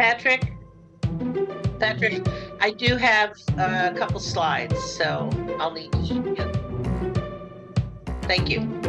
Patrick? Patrick, I do have a couple slides, so I'll need to show you. Thank you.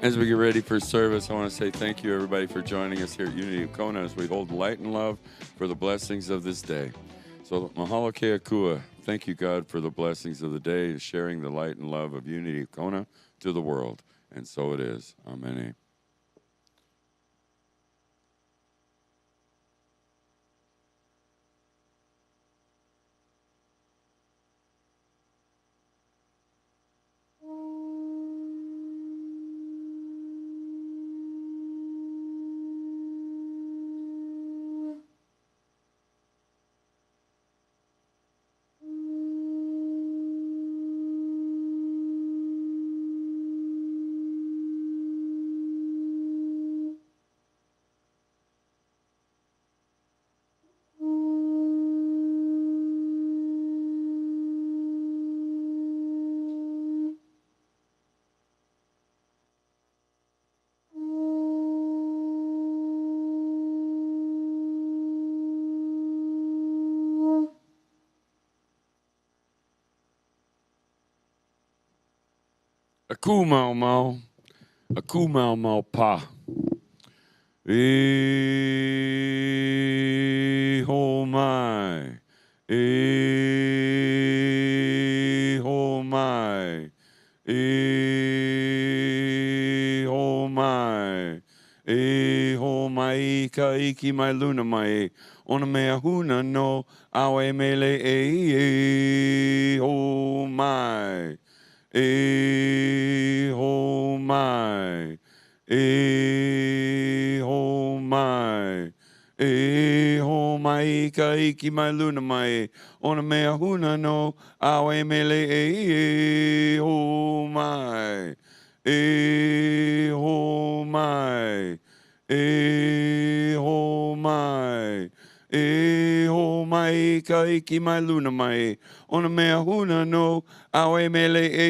As we get ready for service, I want to say thank you, everybody, for joining us here at Unity of Kona as we hold light and love for the blessings of this day. So, mahalo ke akua. Thank you, God, for the blessings of the day, sharing the light and love of Unity of Kona to the world. And so it is. Amen. Aku mau mau. Aku mau mau pa. E ho mai. E ho mai. E ho mai. E ho mai ka iki mai luna mai. Ona mea huna no awe mele e ho mai. E ho mai. E ho mai. E ho mai ka iki mai luna mai. Ona mea huna no awe mele e ho mai. E ho mai. E ho mai. E ho mai ka iki mai luna mai. Ona mea huna no awe mele e.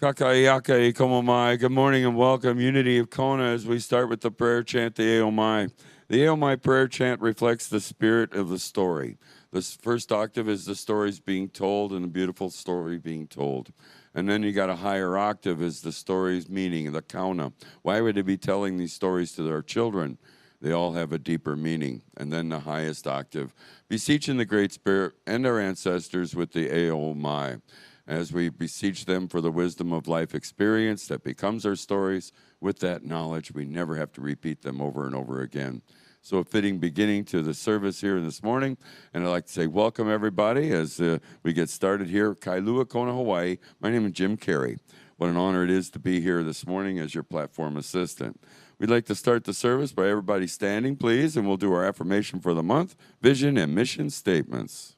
Kakaiaka e komomai. Good morning and welcome, Unity of Kona, as we start with the prayer chant, the Eomai. The Eomai prayer chant reflects the spirit of the story. The first octave is the stories being told and the beautiful story being told. And then you got a higher octave is the story's meaning, the kauna. Why would they be telling these stories to their children? They all have a deeper meaning. And then the highest octave, beseeching the Great Spirit and our ancestors with the Eomai. As we beseech them for the wisdom of life experience that becomes our stories, with that knowledge, we never have to repeat them over and over again. So a fitting beginning to the service here this morning. And I'd like to say welcome, everybody, as we get started here at Kailua Kona, Hawaii. My name is Jim Carey. What an honor it is to be here this morning as your platform assistant. We'd like to start the service by everybody standing, please, and we'll do our affirmation for the month, vision and mission statements.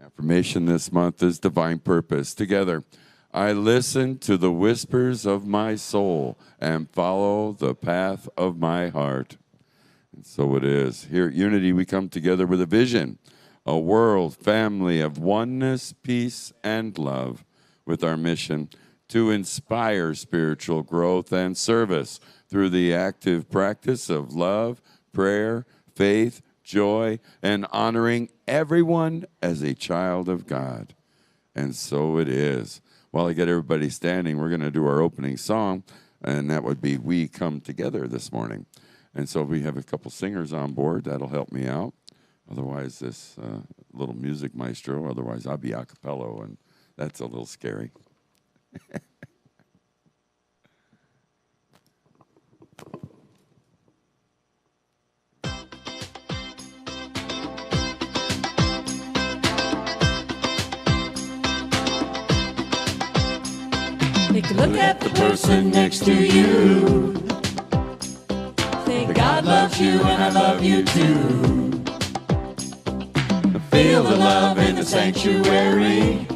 Affirmation this month is divine purpose. Together, I listen to the whispers of my soul and follow the path of my heart. And so it is. Here at Unity, we come together with a vision, a world family of oneness, peace, and love, with our mission to inspire spiritual growth and service through the active practice of love, prayer, faith, joy, and honoring everyone as a child of God. And so it is. While I get everybody standing, we're going to do our opening song, and that would be We Come Together this morning. And so if we have a couple singers on board, that'll help me out. Otherwise, this little music maestro, otherwise I'll be a cappella, and that's a little scary. Take a look at the person next to you. Say, God loves you and I love you too. Feel the love in the sanctuary.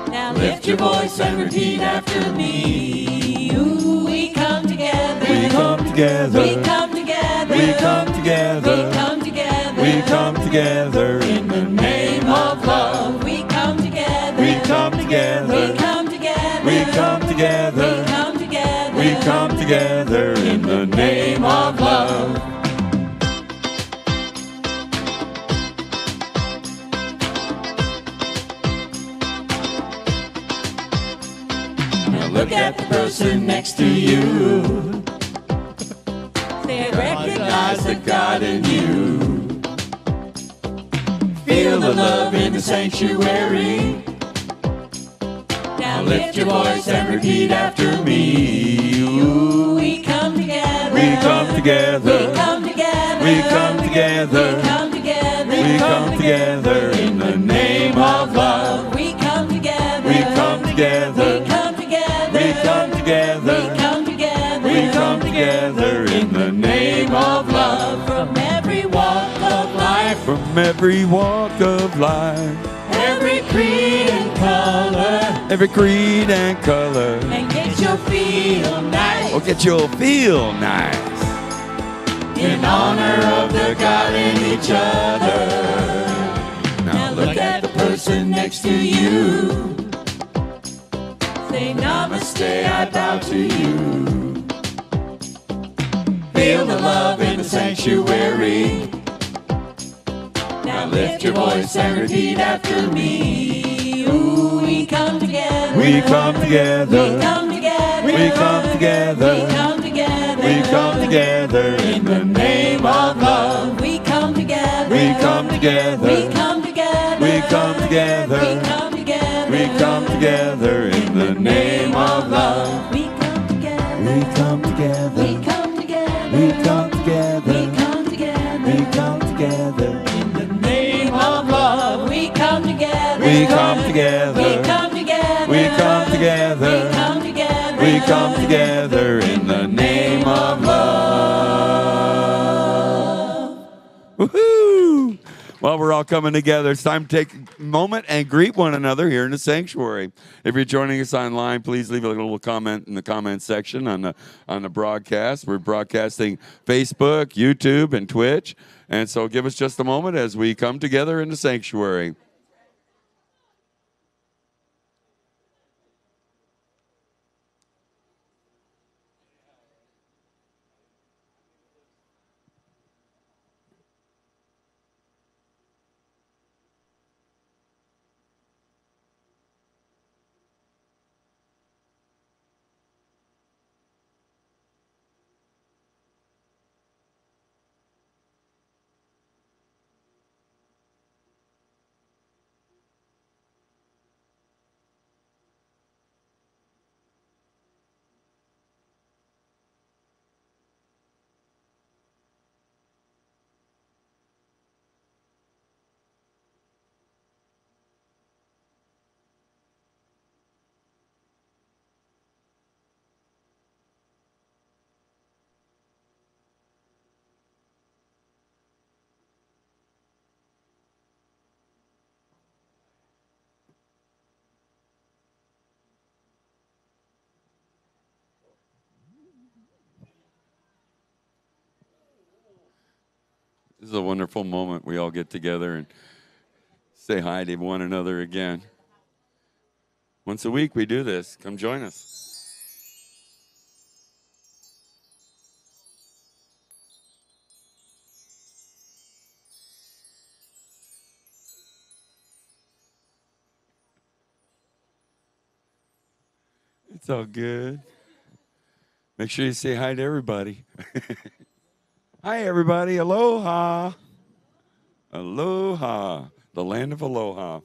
Now lift your voice and repeat after me. Ooh, we come together. We come together. We come together. We come together. We come together. We come together. In the name of love. We come together. We come together. We come together. We come together. We come together. We come together in the name of love. look at the person next to you. Say, recognize the God in you. Feel the love in the sanctuary. Now lift your voice and repeat after me. Ooh, we come together. We come together. We come together. We come together. We come together. We come together in the name of love. We come together. We come together. We come together. We come together. We come together. We come together in the name of love. From every walk of life. From every walk of life. Every creed and color. Every creed and color. And get your feel nice. Oh, get you'll feel nice. In honor of the God in each other. Now look at the person next to you. Say namaste, I bow to you. Feel the love in the sanctuary. Now lift your voice and repeat after me. Ooh, we come together. We come together. We come together. We come together. We come together. We come together in the name of love. We come together. We come together. We come together. We come together. We come together. We come together in the name of love. We come together. We come together. We come together. We come together. We come together. We come together. In the name of love. We come together. We come together. We come together. We come together. We come together. We come together in the name of love. Woohoo! Well, we're all coming together. It's time to take a moment and greet one another here in the sanctuary. If you're joining us online, please leave a little comment in the comment section on the broadcast. We're broadcasting Facebook, YouTube, and Twitch. And so give us just a moment as we come together in the sanctuary. This is a wonderful moment. We all get together and say hi to one another again. Once a week we do this. Come join us. It's all good. Make sure you say hi to everybody. Hi, everybody. Aloha. Aloha. The land of aloha.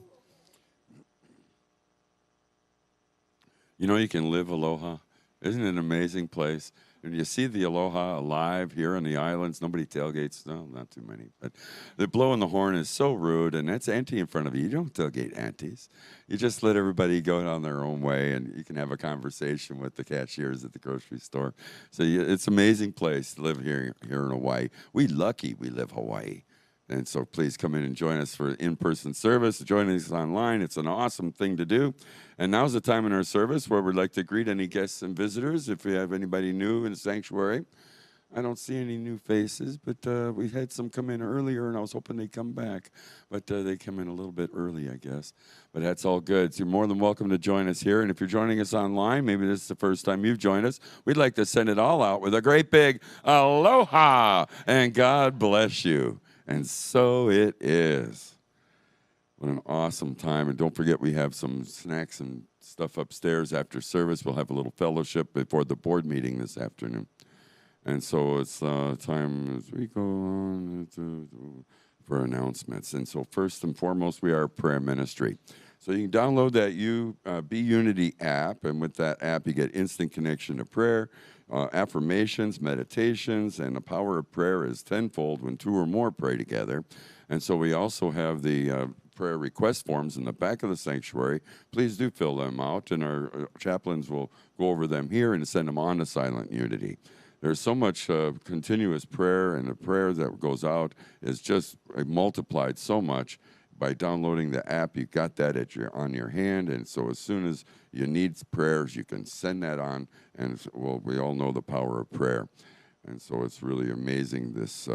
You know you can live aloha. Isn't it an amazing place? And you see the aloha alive here on the islands. Nobody tailgates. No, not too many. But the blowing the horn is so rude, and that's auntie in front of you. You don't tailgate aunties. You just let everybody go down their own way, and you can have a conversation with the cashiers at the grocery store. So it's an amazing place to live here in Hawaii. We lucky we live Hawaii. And so please come in and join us for in-person service. Join us online. It's an awesome thing to do. And now's the time in our service where we'd like to greet any guests and visitors. If we have anybody new in the sanctuary. I don't see any new faces, but we had some come in earlier, and I was hoping they'd come back. But they come in a little bit early, I guess. But that's all good. So you're more than welcome to join us here. And if you're joining us online, maybe this is the first time you've joined us, we'd like to send it all out with a great big aloha, and God bless you. And so it is. What an awesome time. And don't forget, we have some snacks and stuff upstairs after service. We'll have a little fellowship before the board meeting this afternoon. And so it's time as we go on for announcements. And so first and foremost, we are a prayer ministry. So you can download that Be Unity app, and with that app, you get instant connection to prayer, affirmations, meditations, and the power of prayer is tenfold when two or more pray together. And so we also have the prayer request forms in the back of the sanctuary. Please do fill them out, and our chaplains will go over them here and send them on to Silent Unity. There's so much continuous prayer, and the prayer that goes out is just multiplied so much. By downloading the app, you've got that on your hand, and so as soon as you need prayers, you can send that on, and we all know the power of prayer. And so it's really amazing, this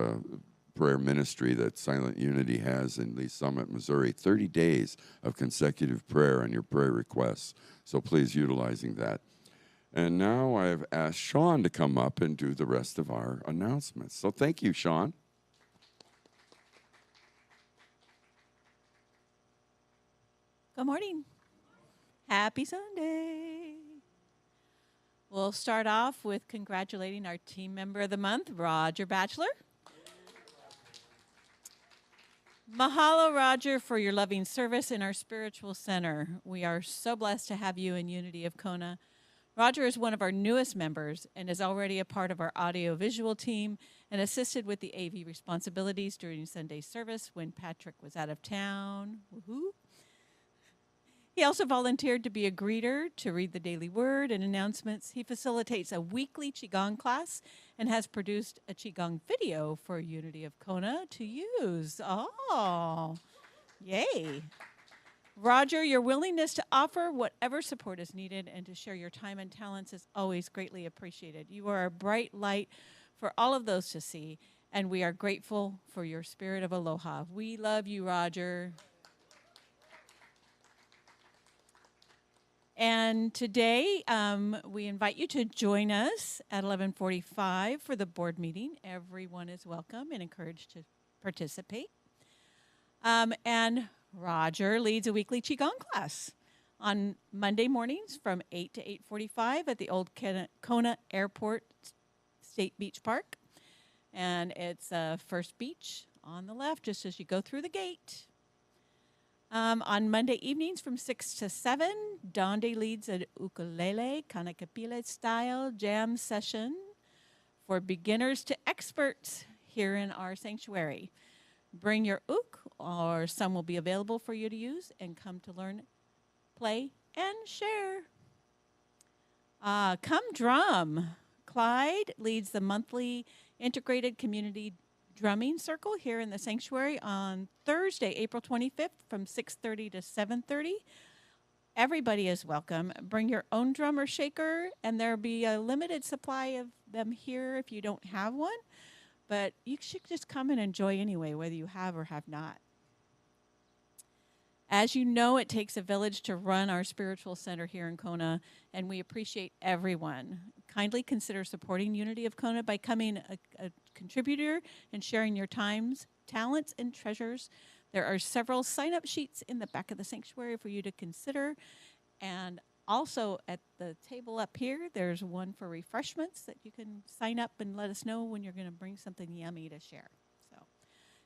prayer ministry that Silent Unity has in Lee Summit, Missouri, 30 days of consecutive prayer on your prayer requests. So please utilizing that. And now I've asked Sean to come up and do the rest of our announcements. So thank you, Sean. Good morning. Happy Sunday. We'll start off with congratulating our team member of the month, Roger Batchelor. Mahalo, Roger, for your loving service in our spiritual center. We are so blessed to have you in Unity of Kona. Roger is one of our newest members and is already a part of our audio-visual team and assisted with the AV responsibilities during Sunday service when Patrick was out of town. Woohoo! He also volunteered to be a greeter, to read the daily word and announcements. He facilitates a weekly Qigong class and has produced a Qigong video for Unity of Kona to use. Oh, yay. Roger, your willingness to offer whatever support is needed and to share your time and talents is always greatly appreciated. You are a bright light for all of those to see, and we are grateful for your spirit of aloha. We love you, Roger. And today, we invite you to join us at 11:45 for the board meeting. Everyone is welcome and encouraged to participate. And Roger leads a weekly Qigong class on Monday mornings from 8 to 8:45 at the old Kona Airport State Beach Park. And it's First Beach on the left, just as you go through the gate. On Monday evenings from 6 to 7, Donde leads an ukulele, kanakapila style jam session for beginners to experts here in our sanctuary. Bring your uk, or some will be available for you to use, and come to learn, play, and share. Come drum. Clyde leads the monthly integrated community drumming circle here in the sanctuary on Thursday, April 25th from 6:30 to 7:30. Everybody is welcome. Bring your own drum or shaker, and there'll be a limited supply of them here if you don't have one. But you should just come and enjoy anyway, whether you have or have not. As you know, it takes a village to run our spiritual center here in Kona, and we appreciate everyone. Kindly consider supporting Unity of Kona by becoming a contributor and sharing your times, talents, and treasures. There are several sign-up sheets in the back of the sanctuary for you to consider. And also at the table up here, there's one for refreshments that you can sign up and let us know when you're going to bring something yummy to share. So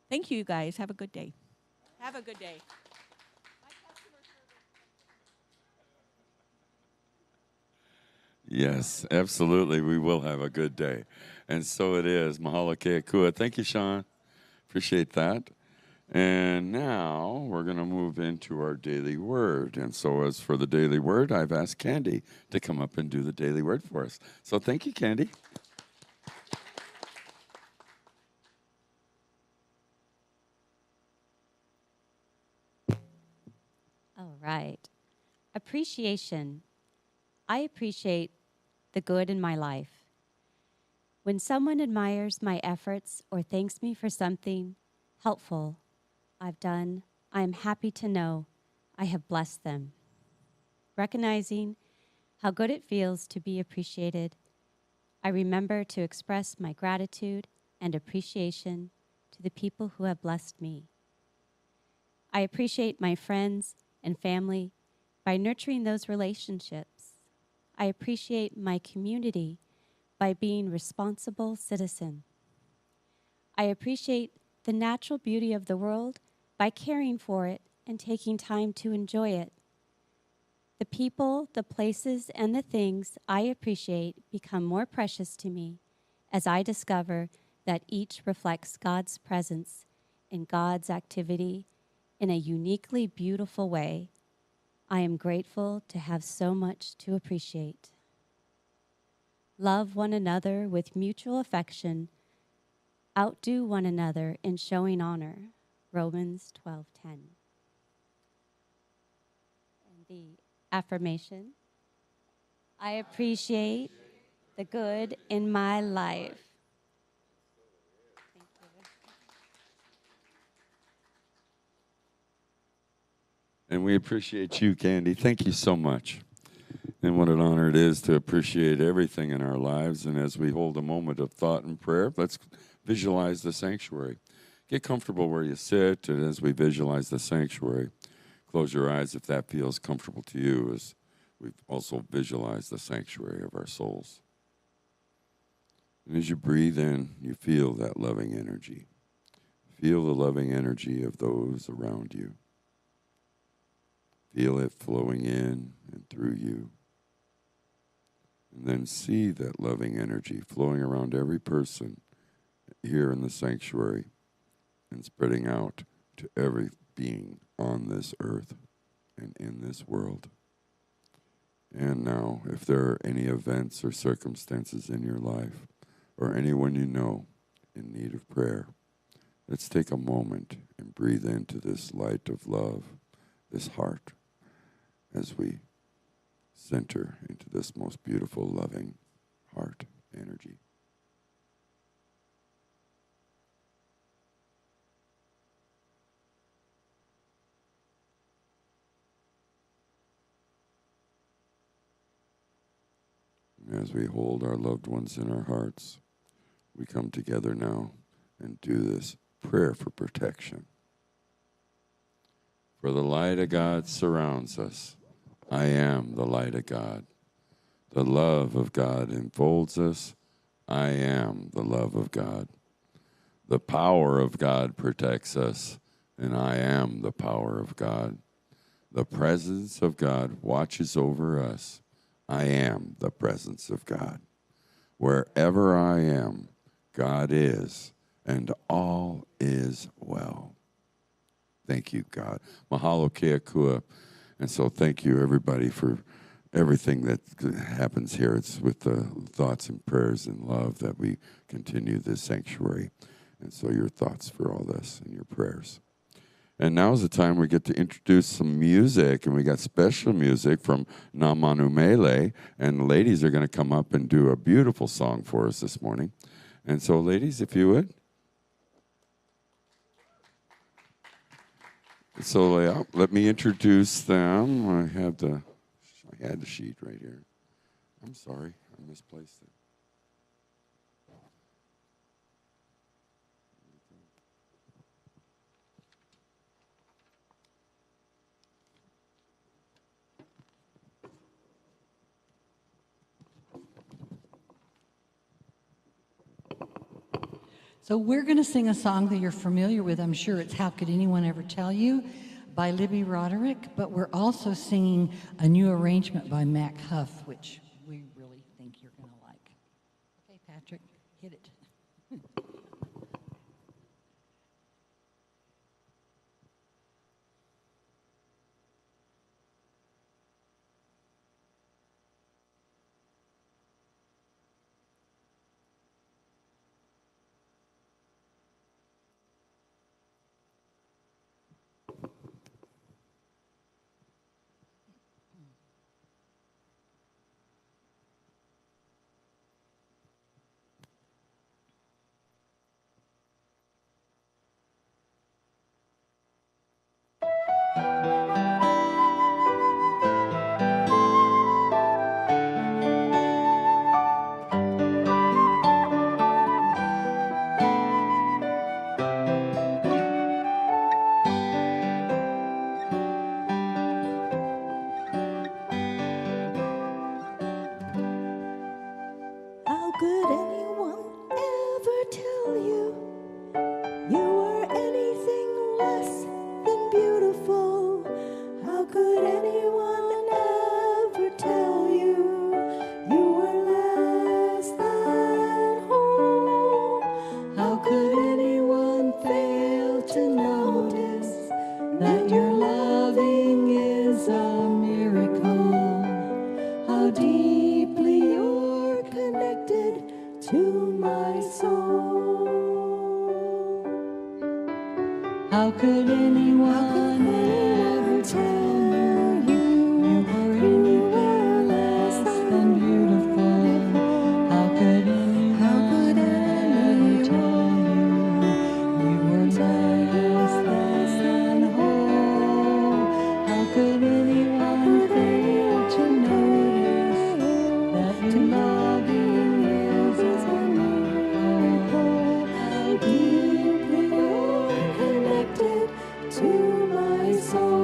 thank you, guys. Have a good day. Have a good day. Yes, absolutely. We will have a good day. And so it is. Mahalo keakua. Thank you, Sean. Appreciate that. And now we're going to move into our daily word. And so as for the daily word, I've asked Candy to come up and do the daily word for us. So thank you, Candy. All right. Appreciation. I appreciate the good in my life. When someone admires my efforts or thanks me for something helpful I've done, I am happy to know I have blessed them. Recognizing how good it feels to be appreciated, I remember to express my gratitude and appreciation to the people who have blessed me. I appreciate my friends and family by nurturing those relationships. I appreciate my community by being a responsible citizen. I appreciate the natural beauty of the world by caring for it and taking time to enjoy it. The people, the places, and the things I appreciate become more precious to me as I discover that each reflects God's presence and God's activity in a uniquely beautiful way. I am grateful to have so much to appreciate. Love one another with mutual affection. Outdo one another in showing honor. Romans 12:10. And the affirmation, I appreciate the good in my life. Thank you. And we appreciate you, Candy. Thank you so much. And what an honor it is to appreciate everything in our lives. And as we hold a moment of thought and prayer, let's visualize the sanctuary. Get comfortable where you sit, and as we visualize the sanctuary, close your eyes if that feels comfortable to you, as we also visualize the sanctuary of our souls. And as you breathe in, you feel that loving energy. Feel the loving energy of those around you. Feel it flowing in and through you. And then see that loving energy flowing around every person here in the sanctuary and spreading out to every being on this earth and in this world. And now, if there are any events or circumstances in your life or anyone you know in need of prayer, let's take a moment and breathe into this light of love, this heart, as we center into this most beautiful, loving heart energy. As we hold our loved ones in our hearts, we come together now and do this prayer for protection. For the light of God surrounds us. I am the light of God. The love of God enfolds us. I am the love of God. The power of God protects us, and I am the power of God. The presence of God watches over us. I am the presence of God. Wherever I am, God is, and all is well. Thank you, God. Mahalo kea kua. And so thank you, everybody, for everything that happens here. It's with the thoughts and prayers and love that we continue this sanctuary. And so your thoughts for all this and your prayers. And now is the time we get to introduce some music, and we got special music from Namanumele, and the ladies are going to come up and do a beautiful song for us this morning. And so, ladies, if you would. So let me introduce them. I had the sheet right here. I'm sorry, I misplaced it. So we're going to sing a song that you're familiar with. I'm sure it's How Could Anyone Ever Tell You by Libby Roderick, but we're also singing a new arrangement by Mac Huff, which we really think you're going to like. Okay, Patrick, hit it. that your loving is a miracle. How deeply you're connected to my soul. How could anyone ever tell you were anywhere less than beautiful? How could anyone ever tell you were less than whole? How could anyone fail to notice that your loving is a miracle? How deeply you're connected to my soul.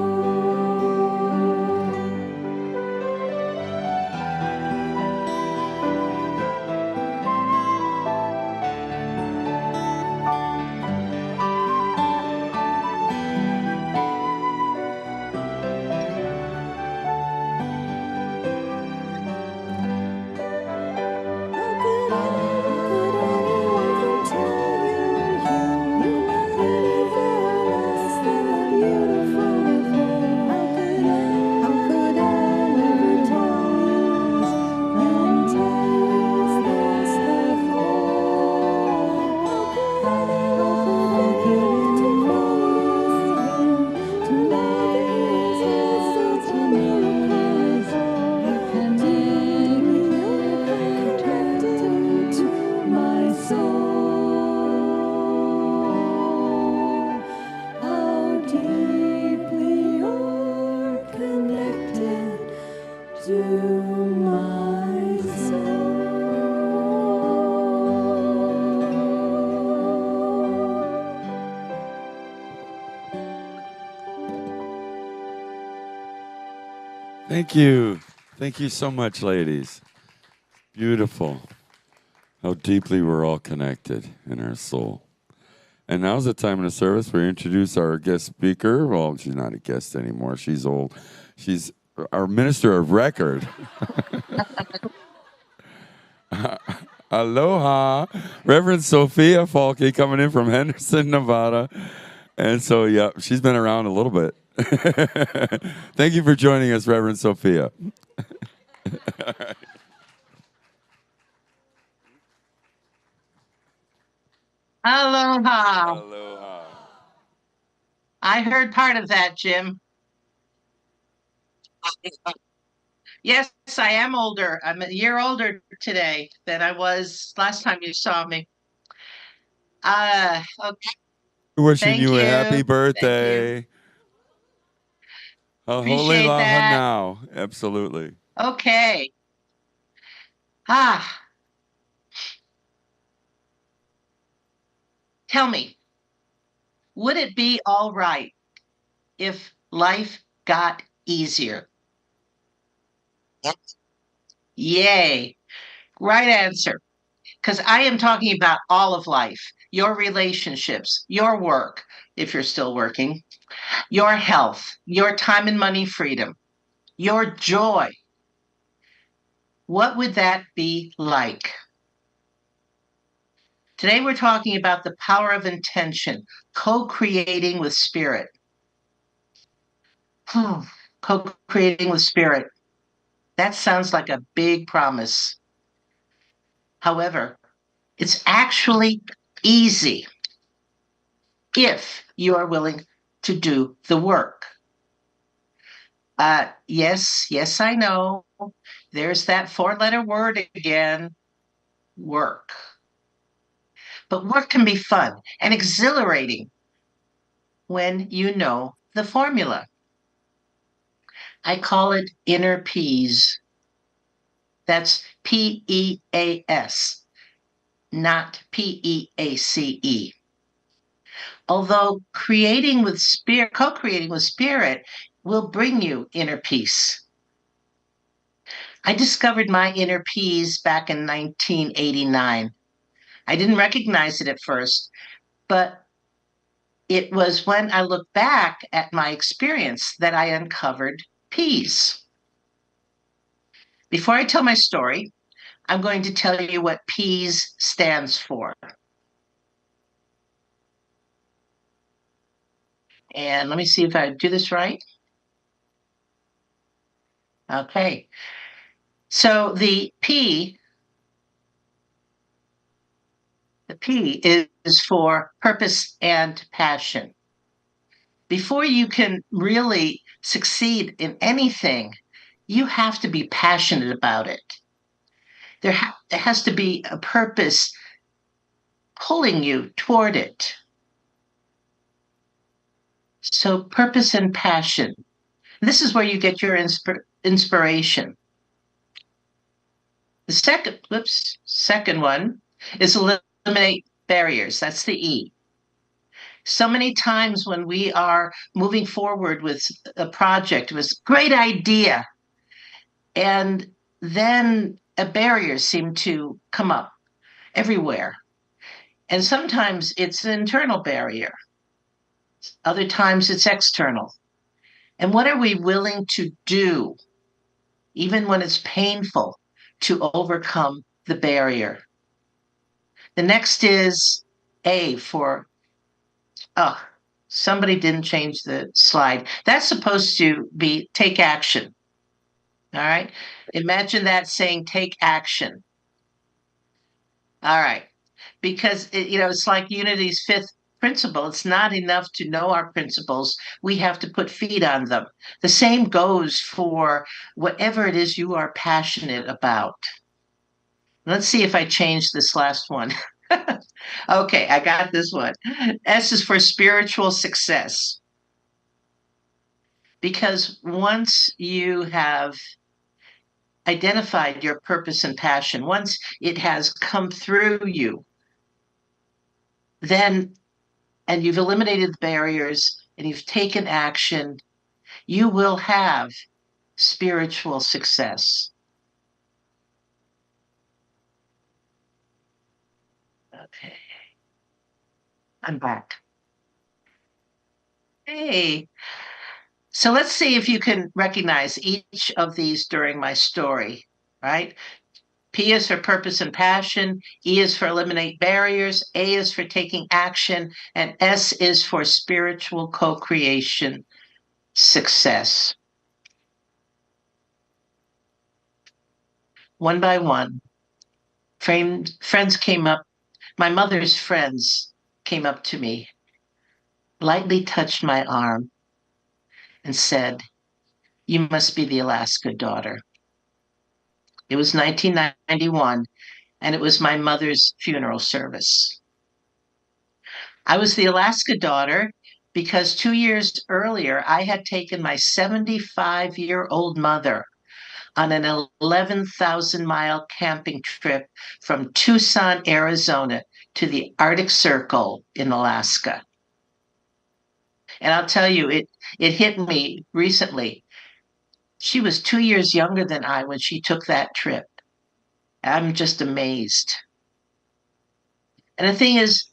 Thank you. Thank you so much, ladies. Beautiful. How deeply we're all connected in our soul. And now's the time in the service where we introduce our guest speaker. Well, she's not a guest anymore. She's old. She's our minister of record. Aloha. Reverend Sophia Falke coming in from Henderson, Nevada. And so, yeah, she's been around a little bit. Thank you for joining us, Reverend Sophia. Aloha. Aloha. I heard part of that, Jim. Yes, I am older. I'm a year older today than I was last time you saw me. Okay. Wishing Thank you a you. happy birthday. A holy Appreciate laha that. now. Absolutely. Okay. Tell me, would it be all right if life got easier? Yay. Right answer. Because I am talking about all of life, your relationships, your work, if you're still working, your health, your time and money freedom, your joy. What would that be like? Today we're talking about the power of intention, co-creating with spirit. Co-creating with spirit. That sounds like a big promise. However, it's actually easy if you are willing to do the work. Yes, I know. There's that four-letter word again, work. But work can be fun and exhilarating when you know the formula. I call it inner peace. That's P-E-A-S, not P-E-A-C-E. Although co-creating with spirit will bring you inner peace. I discovered my inner peace back in 1989. I didn't recognize it at first, but it was when I looked back at my experience that I uncovered peace. Before I tell my story, I'm going to tell you what peace stands for. And let me see if I do this right. Okay. So the P is for purpose and passion. Before you can really succeed in anything, you have to be passionate about it. There has to be a purpose pulling you toward it. So purpose and passion. This is where you get your inspiration. The second one is eliminate barriers. That's the E. So many times when we are moving forward with a project, it was a great idea, and then a barrier seemed to come up everywhere. And sometimes it's an internal barrier. Other times it's external. And what are we willing to do, even when it's painful, to overcome the barrier? The next is A for, somebody didn't change the slide. That's supposed to be take action. All right. Imagine that saying take action. All right. Because, it's like Unity's fifth principle. It's not enough to know our principles. We have to put feet on them. The same goes for whatever it is you are passionate about. Let's see if I change this last one. Okay, I got this one. S is for spiritual success. Because once you have identified your purpose and passion, once it has come through you, then, and you've eliminated the barriers and you've taken action, you will have spiritual success. Okay. I'm back. Hey. So let's see if you can recognize each of these during my story, right? P is for purpose and passion, E is for eliminate barriers, A is for taking action, and S is for spiritual co-creation success. One by one, friends came up, my mother's friends came up to me, lightly touched my arm, and said, "You must be the Alaska daughter." It was 1991, and it was my mother's funeral service. I was the Alaska daughter because 2 years earlier, I had taken my 75-year-old mother on an 11,000-mile camping trip from Tucson, Arizona to the Arctic Circle in Alaska. And I'll tell you, it hit me recently. She was 2 years younger than I when she took that trip. I'm just amazed. And the thing is,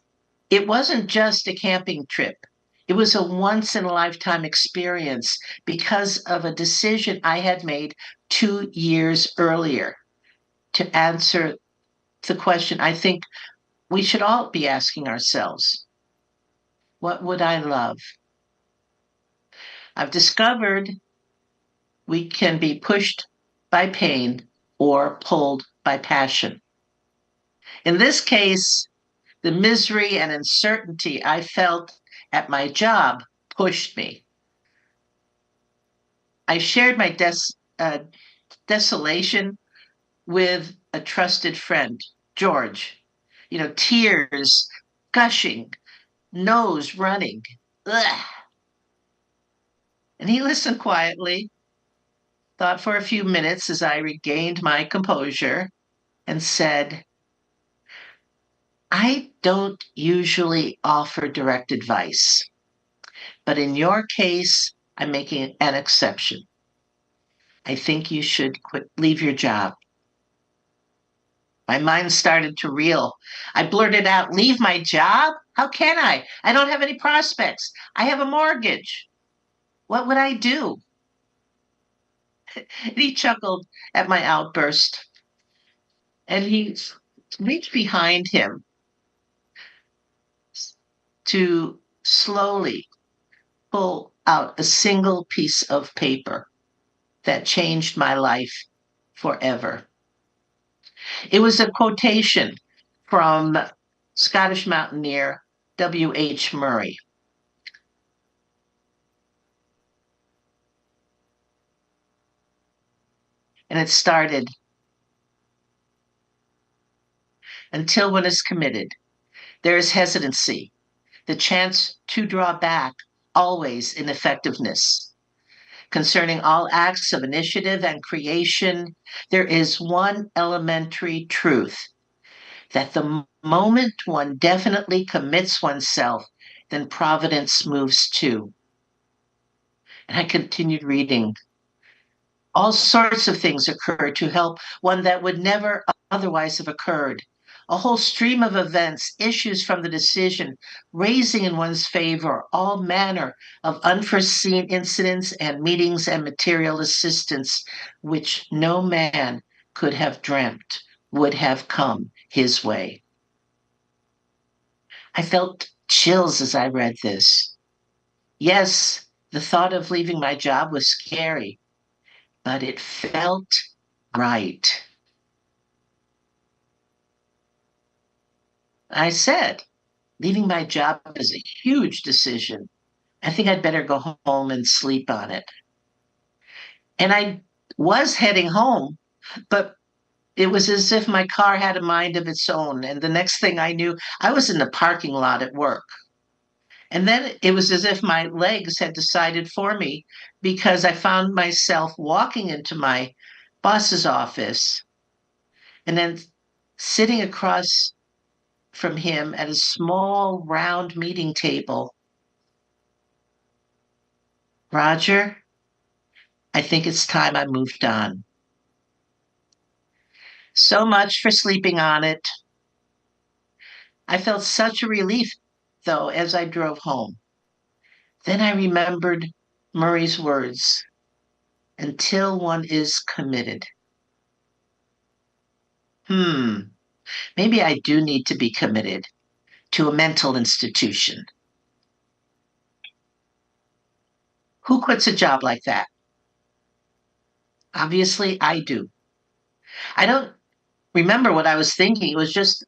it wasn't just a camping trip. It was a once-in-a-lifetime experience because of a decision I had made 2 years earlier to answer the question I think we should all be asking ourselves. What would I love? I've discovered we can be pushed by pain or pulled by passion. In this case, the misery and uncertainty I felt at my job pushed me. I shared my desolation with a trusted friend, George. Tears gushing, nose running. Ugh. And he listened quietly, thought for a few minutes as I regained my composure, and said, "I don't usually offer direct advice, but in your case, I'm making an exception. I think you should leave your job." My mind started to reel. I blurted out, "Leave my job? How can I? I don't have any prospects. I have a mortgage. What would I do?" And he chuckled at my outburst, and he reached behind him to slowly pull out a single piece of paper that changed my life forever. It was a quotation from Scottish mountaineer W.H. Murray. And it started, "Until one is committed, there is hesitancy, the chance to draw back, always in effectiveness. Concerning all acts of initiative and creation, there is one elementary truth, that the moment one definitely commits oneself, then providence moves too." And I continued reading. All sorts of things occur to help one that would never otherwise have occurred. A whole stream of events issues from the decision, raising in one's favor all manner of unforeseen incidents and meetings and material assistance, which no man could have dreamt would have come his way. I felt chills as I read this. Yes, the thought of leaving my job was scary, but it felt right. I said, leaving my job is a huge decision. I think I'd better go home and sleep on it. And I was heading home, but it was as if my car had a mind of its own. And the next thing I knew, I was in the parking lot at work. And then it was as if my legs had decided for me, because I found myself walking into my boss's office and then sitting across from him at a small round meeting table. "Roger, I think it's time I moved on." So much for sleeping on it. I felt such a relief, though, as I drove home. Then I remembered Murray's words, "Until one is committed." Maybe I do need to be committed to a mental institution. Who quits a job like that? Obviously, I do. I don't remember what I was thinking. It was just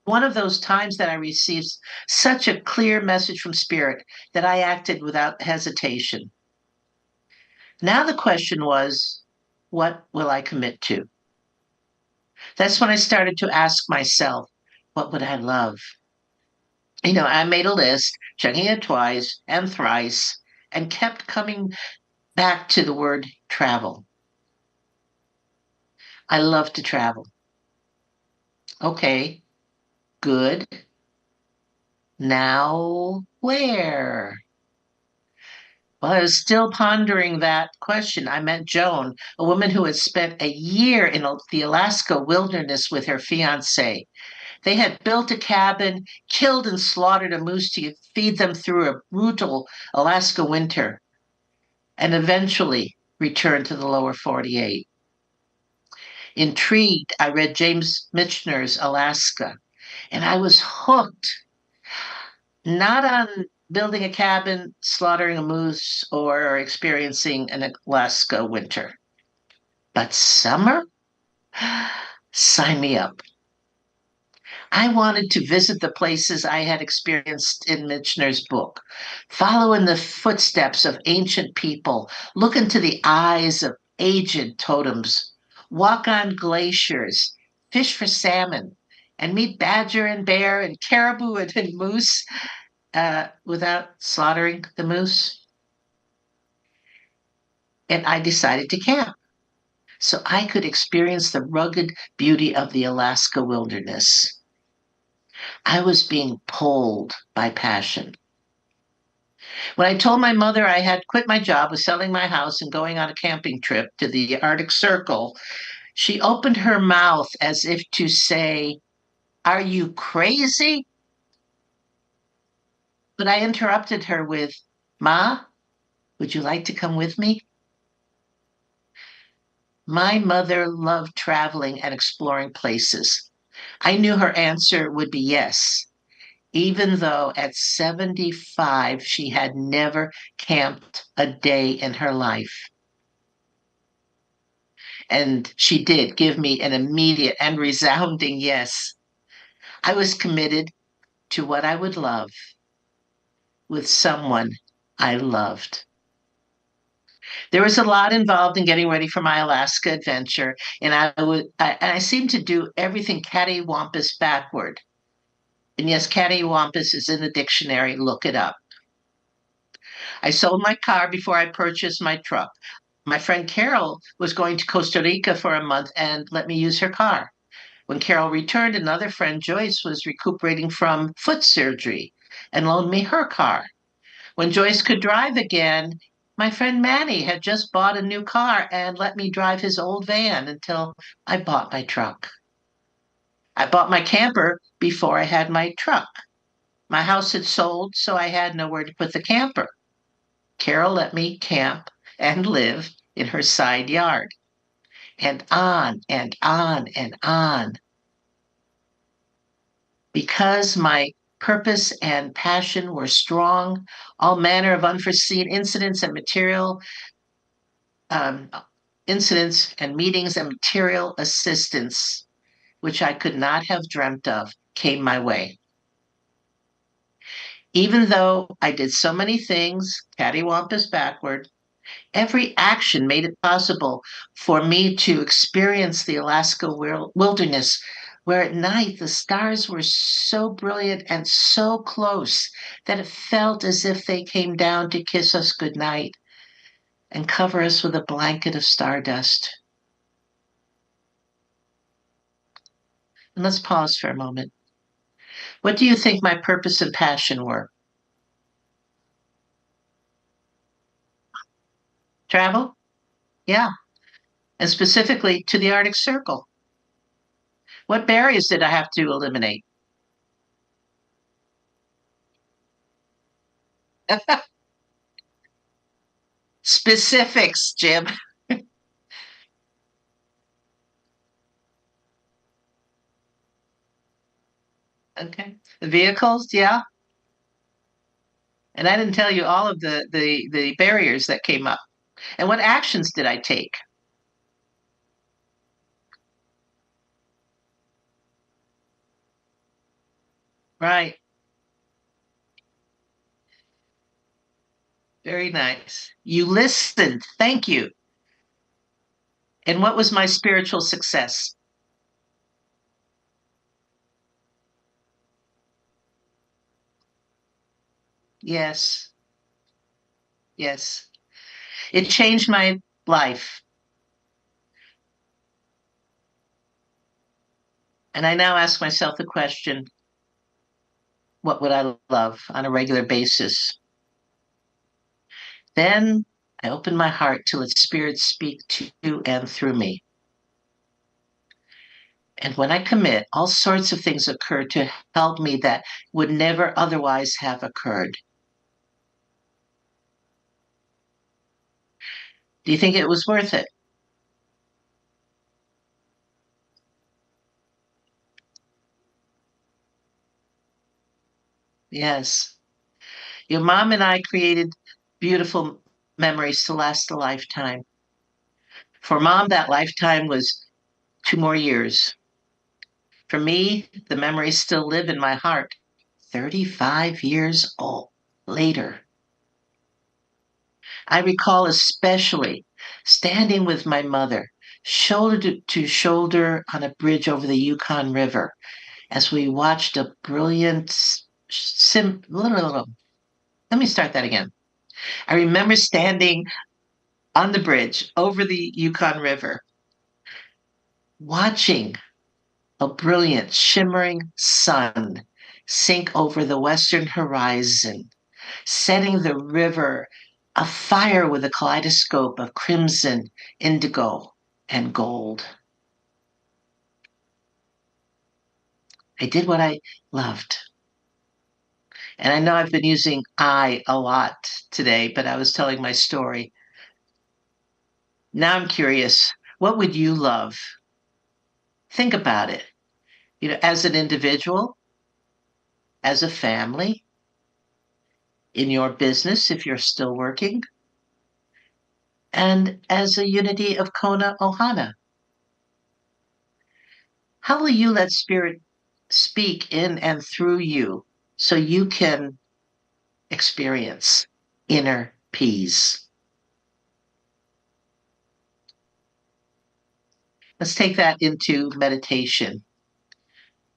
one of those times that I received such a clear message from Spirit that I acted without hesitation. Now the question was, what will I commit to? That's when I started to ask myself, what would I love? I made a list, checking it twice and thrice, and kept coming back to the word travel. I love to travel. Okay, good. Now, where? Well, I was still pondering that question. I met Joan, a woman who had spent a year in the Alaska wilderness with her fiance. They had built a cabin, killed and slaughtered a moose to feed them through a brutal Alaska winter, and eventually returned to the lower 48. Intrigued, I read James Michener's Alaska, and I was hooked. Not on building a cabin, slaughtering a moose, or experiencing an Alaska winter, but summer? Sign me up. I wanted to visit the places I had experienced in Michener's book, follow in the footsteps of ancient people, look into the eyes of aged totems, walk on glaciers, fish for salmon, and meet badger and bear and caribou and moose without slaughtering the moose. And I decided to camp so I could experience the rugged beauty of the Alaska wilderness. I was being pulled by passion. When I told my mother I had quit my job, was selling my house, and going on a camping trip to the Arctic Circle, she opened her mouth as if to say, "Are you crazy?" But I interrupted her with, "Ma, would you like to come with me?" My mother loved traveling and exploring places. I knew her answer would be yes. even though at 75 she had never camped a day in her life. And she did give me an immediate and resounding yes. I was committed to what I would love with someone I loved. There was a lot involved in getting ready for my Alaska adventure, and I seemed to do everything cattywampus backward. And yes, cattywampus is in the dictionary. Look it up. I sold my car before I purchased my truck. My friend Carol was going to Costa Rica for a month and let me use her car. When Carol returned, another friend, Joyce, was recuperating from foot surgery and loaned me her car. When Joyce could drive again, my friend Manny had just bought a new car and let me drive his old van until I bought my truck. I bought my camper before I had my truck. My house had sold, so I had nowhere to put the camper. Carol let me camp and live in her side yard. And on and on and on. Because my purpose and passion were strong, all manner of unforeseen incidents and incidents and meetings and material assistance, which I could not have dreamt of, came my way. Even though I did so many things, cattywampus backward, every action made it possible for me to experience the Alaska wilderness, where at night the stars were so brilliant and so close that it felt as if they came down to kiss us goodnight and cover us with a blanket of stardust. And let's pause for a moment. What do you think my purpose and passion were? Travel? Yeah. And specifically to the Arctic Circle. What barriers did I have to eliminate? Specifics, Jim. Okay. The vehicles, yeah. And I didn't tell you all of the barriers that came up. And what actions did I take? Right. Very nice. You listened. Thank you. And what was my spiritual success? Yes. Yes. It changed my life. And I now ask myself the question, what would I love on a regular basis? Then I open my heart to let spirit speak to and through me. And when I commit, all sorts of things occur to help me that would never otherwise have occurred. Do you think it was worth it? Yes. Your mom and I created beautiful memories to last a lifetime. For mom, that lifetime was 2 more years. For me, the memories still live in my heart 35 years old later. I recall especially standing with my mother, shoulder to shoulder on a bridge over the Yukon River as we watched a brilliant let me start that again. I remember standing on the bridge over the Yukon River, watching a brilliant shimmering sun sink over the western horizon, setting the river afire with a kaleidoscope of crimson, indigo, and gold. I did what I loved. And I know I've been using I a lot today, but I was telling my story. Now I'm curious, what would you love? Think about it. As an individual, as a family, in your business if you're still working, and as a unity of Kona Ohana? How will you let Spirit speak in and through you so you can experience inner peace? Let's take that into meditation.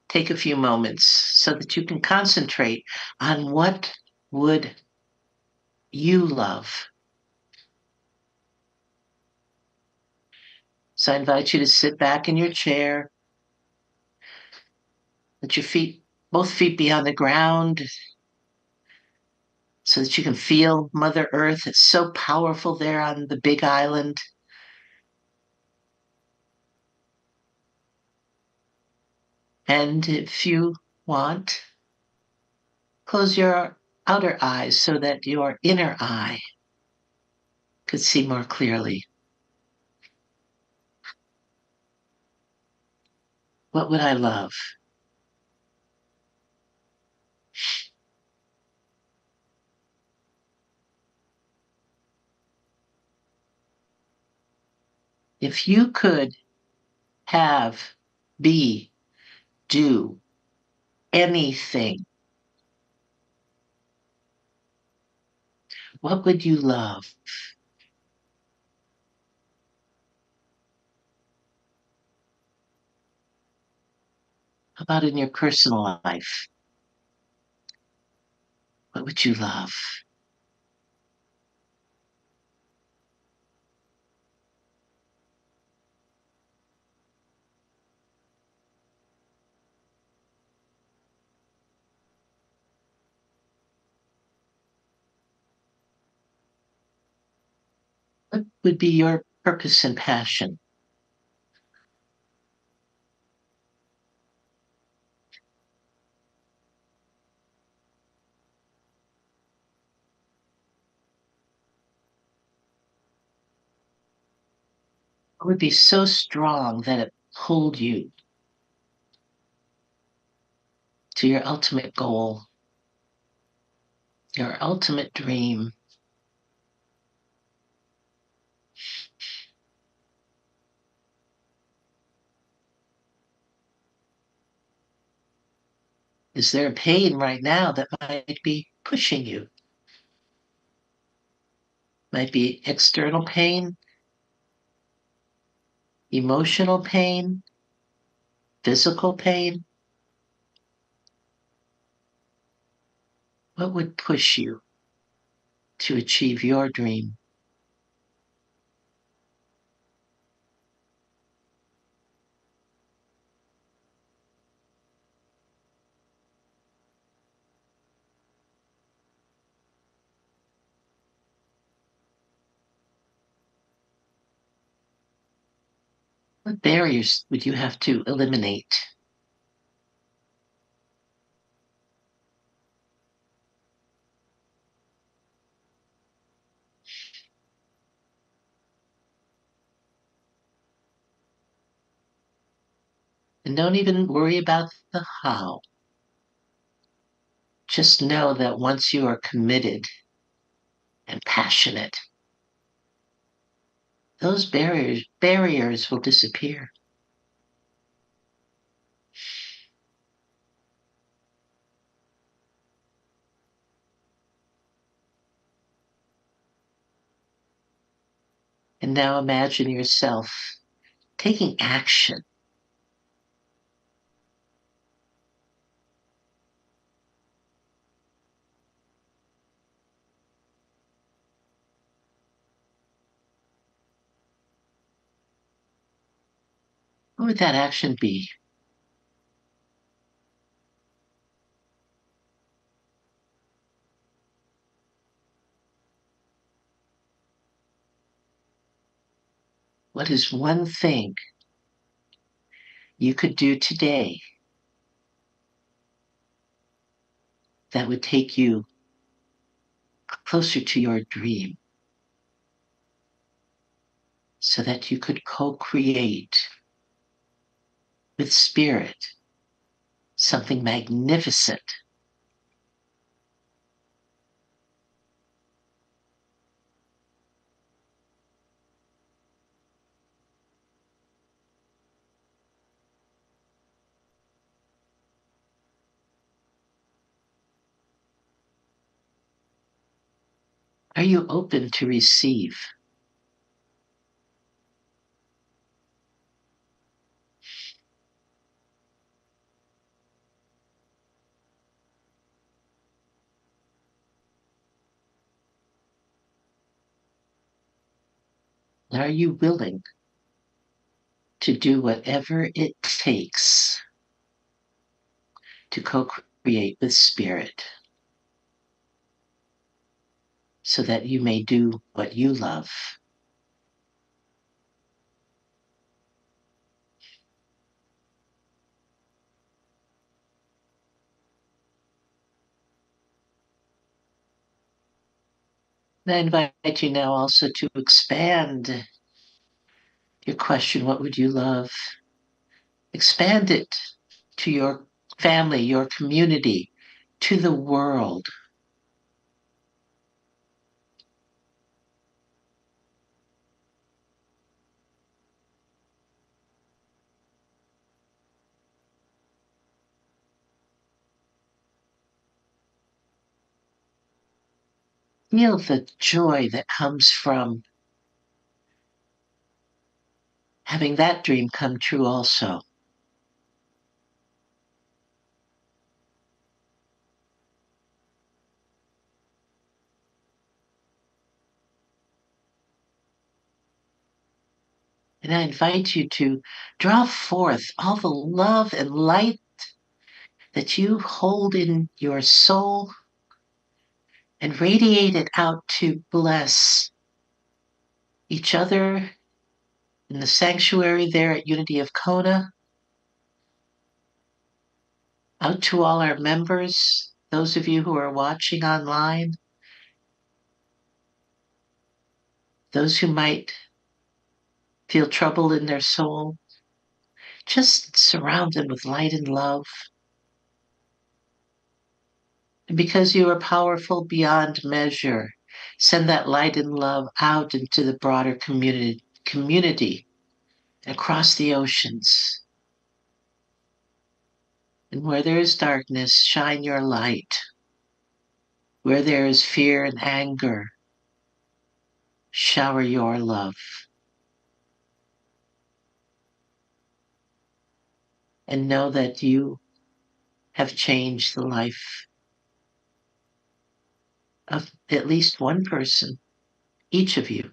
Take a few moments so that you can concentrate on what would you love. So I invite you to sit back in your chair, let your both feet be on the ground, so that you can feel Mother Earth. It's so powerful there on the Big Island. And if you want, close your outer eyes so that your inner eye could see more clearly. What would I love? If you could have, be, do anything, what would you love? How about in your personal life? What would you love? What would be your purpose and passion? What would be so strong that it pulled you to your ultimate goal, your ultimate dream? Is there a pain right now that might be pushing you? Might be external pain, emotional pain, physical pain. What would push you to achieve your dream? What barriers would you have to eliminate? And don't even worry about the how. Just know that once you are committed and passionate, those barriers will disappear. And now imagine yourself taking action. What would that action be? What is one thing you could do today that would take you closer to your dream so that you could co-create with spirit something magnificent Are you open to receive? Are you willing to do whatever it takes to co-create with Spirit so that you may do what you love? And I invite you now also to expand your question, what would you love? Expand it to your family, your community, to the world. Feel the joy that comes from having that dream come true also. And I invite you to draw forth all the love and light that you hold in your soul and radiate it out to bless each other in the sanctuary there at Unity of Kona, out to all our members, those of you who are watching online, those who might feel trouble in their soul. Just surround them with light and love. And because you are powerful beyond measure, send that light and love out into the broader community across the oceans. And where there is darkness, shine your light. Where there is fear and anger, shower your love. And know that you have changed the life of at least one person, each of you.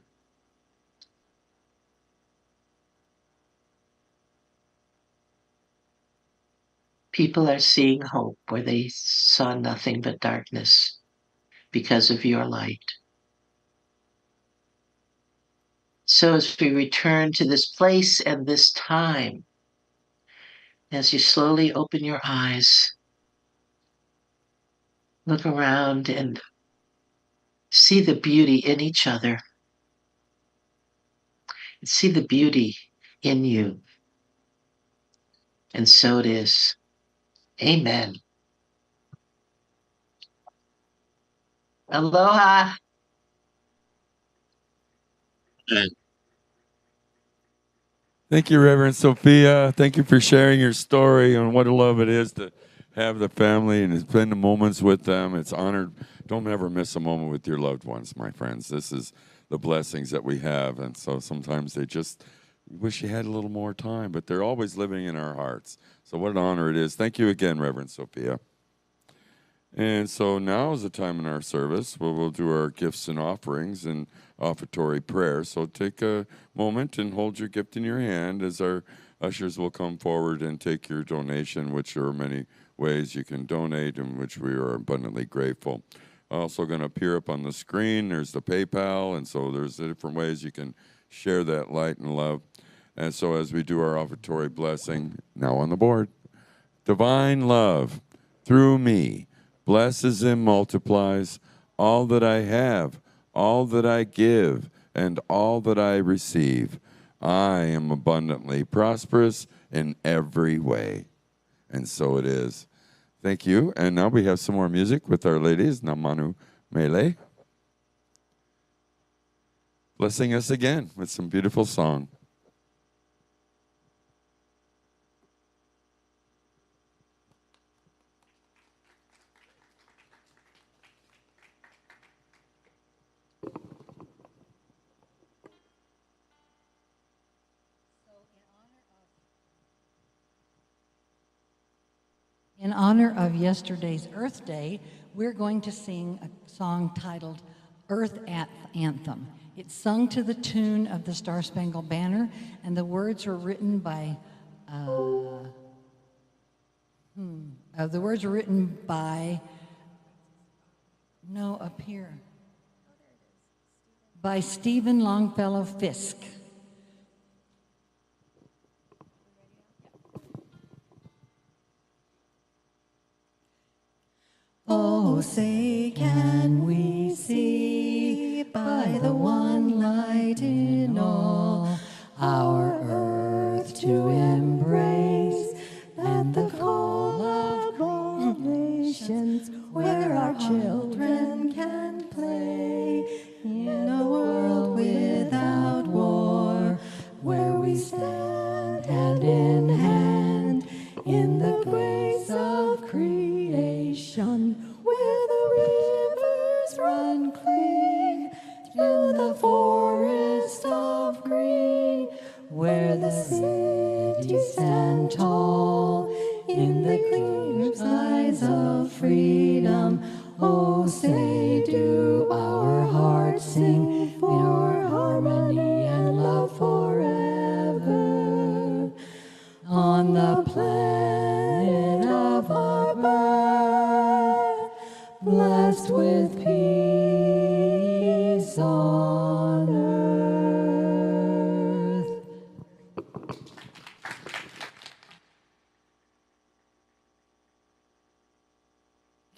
People are seeing hope where they saw nothing but darkness because of your light. So as we return to this place and this time, as you slowly open your eyes, look around and see the beauty in each other. See the beauty in you. And so it is. Amen. Aloha. Thank you, Reverend Sophia. Thank you for sharing your story and what a love it is to have the family and spend the moments with them. It's honored. Don't ever miss a moment with your loved ones, my friends. This is the blessings that we have. And so sometimes they just wish you had a little more time, but they're always living in our hearts. So what an honor it is. Thank you again, Reverend Sophia. And so now is the time in our service where we'll do our gifts and offerings and offertory prayer. So take a moment and hold your gift in your hand as our ushers will come forward and take your donation, which there are many ways you can donate and which we are abundantly grateful. Also going to appear up on the screen. There's the PayPal, and so there's different ways you can share that light and love. And so as we do our offertory blessing, now on the board, divine love through me blesses and multiplies all that I have, all that I give, and all that I receive. I am abundantly prosperous in every way. And so it is. Thank you. And now we have some more music with our ladies, Namanu Mele, blessing us again with some beautiful song. In honor of yesterday's Earth Day, we're going to sing a song titled Earth Anthem. It's sung to the tune of the Star Spangled Banner, and the words were written by by Stephen Longfellow Fisk. Oh, say, can we see by the one light in all our earth to embrace, and the call of all nations where our children can play, in a world without war, where we stand hand in hand in the grace of creation, where the rivers run clean through the forest of green, where the cities stand tall in the clear skies of freedom. Oh, say, do our hearts sing for harmony and love forever on the planet of our birth, blessed with peace on earth.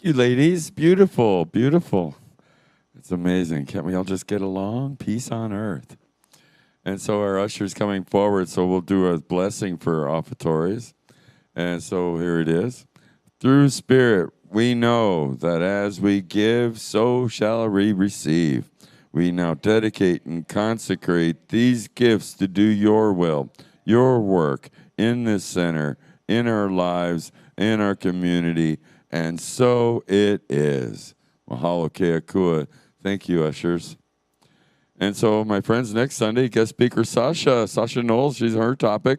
You ladies, beautiful, beautiful. It's amazing. Can't we all just get along? Peace on earth. And so our usher's coming forward, so we'll do a blessing for offertories. And so here it is. Through Spirit, we know that as we give, so shall we receive. We now dedicate and consecrate these gifts to do your will, your work in this center, in our lives, in our community. And so it is. Mahalo keakua. Thank you, ushers. And so, my friends, next Sunday, guest speaker Sasha Knowles, her topic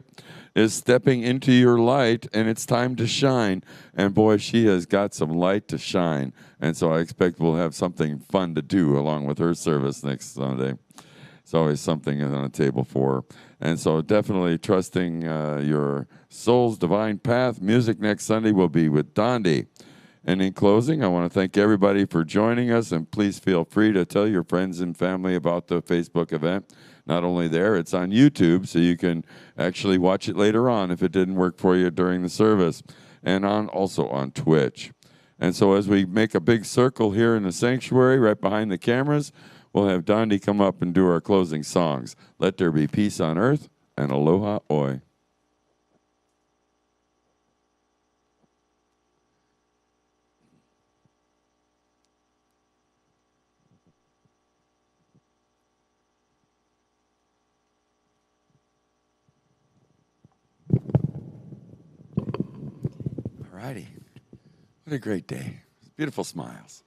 is stepping into your light, and it's time to shine. And boy, she has got some light to shine. And so I expect we'll have something fun to do along with her service next Sunday. It's always something on the table for her. And so definitely trusting your soul's divine path. Music next Sunday will be with Dondi. And in closing, I want to thank everybody for joining us, and please feel free to tell your friends and family about the Facebook event. Not only there, it's on YouTube, so you can actually watch it later on if it didn't work for you during the service, and also on Twitch. And so as we make a big circle here in the sanctuary, right behind the cameras, we'll have Dondi come up and do our closing songs. Let there be peace on earth, and aloha oi. Alrighty. What a great day. Beautiful smiles.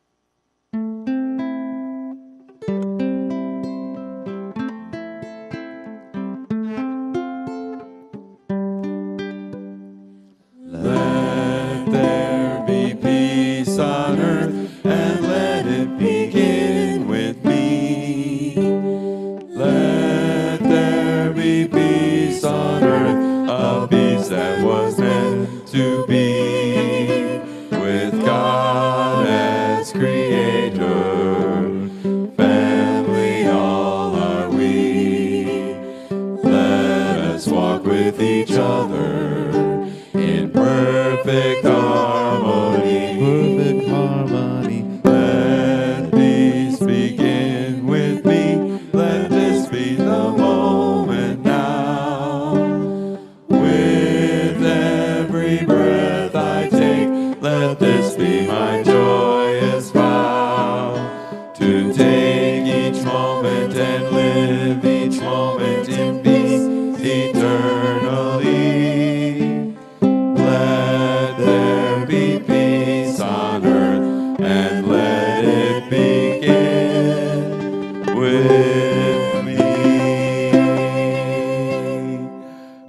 Let there be peace on earth, and let it begin with me. Let there be peace on earth, a peace that was meant to be. With God as creator, family all are we. Let us walk with each other in perfect harmony. Perfect harmony. Let peace begin with me. Let this be the moment now. With every breath I take, let this be my joyous vow, to take each moment and live each moment in peace eternally. Let there be peace on earth, and let it begin with me.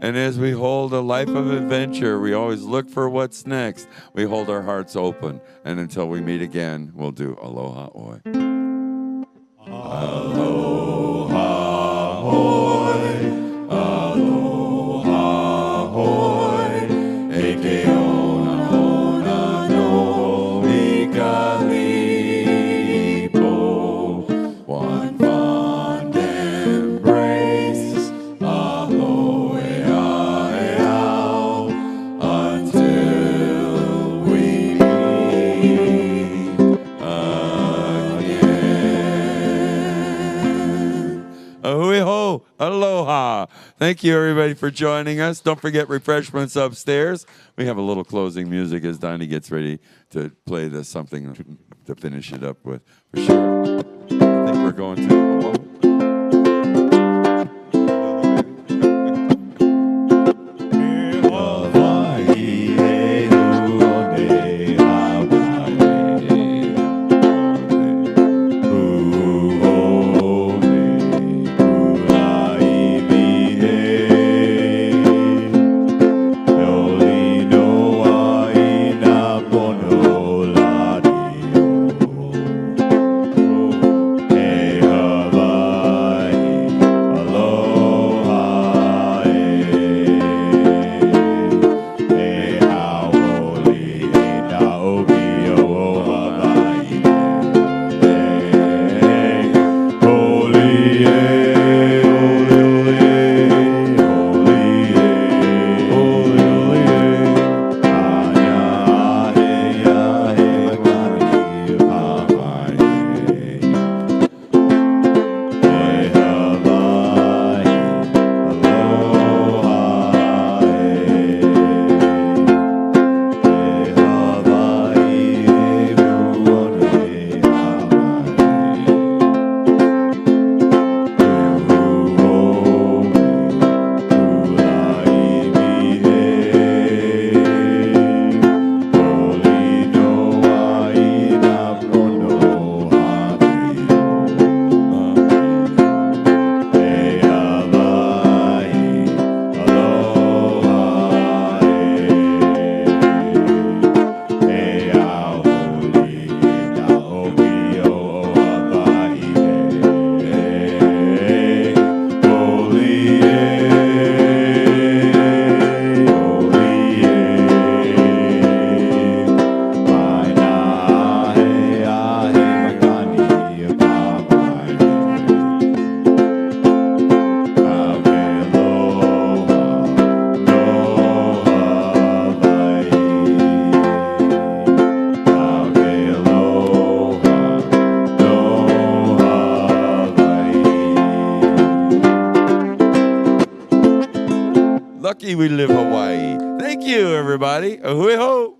And as we hold build a life of adventure. We always look for what's next. We hold our hearts open. And until we meet again, we'll do Aloha Oi. Aloha hoi, aloha hoi, eke ona ona no ikalipo. One fond embrace, aloha eau, until we meet again. Ahui ho, aloha. Thank you, everybody, for joining us. Don't forget refreshments upstairs. We have a little closing music as Donnie gets ready to play something to finish it up with, for sure. I think we're going to. Lucky we live Hawaii. Thank you, everybody. Ahui ho.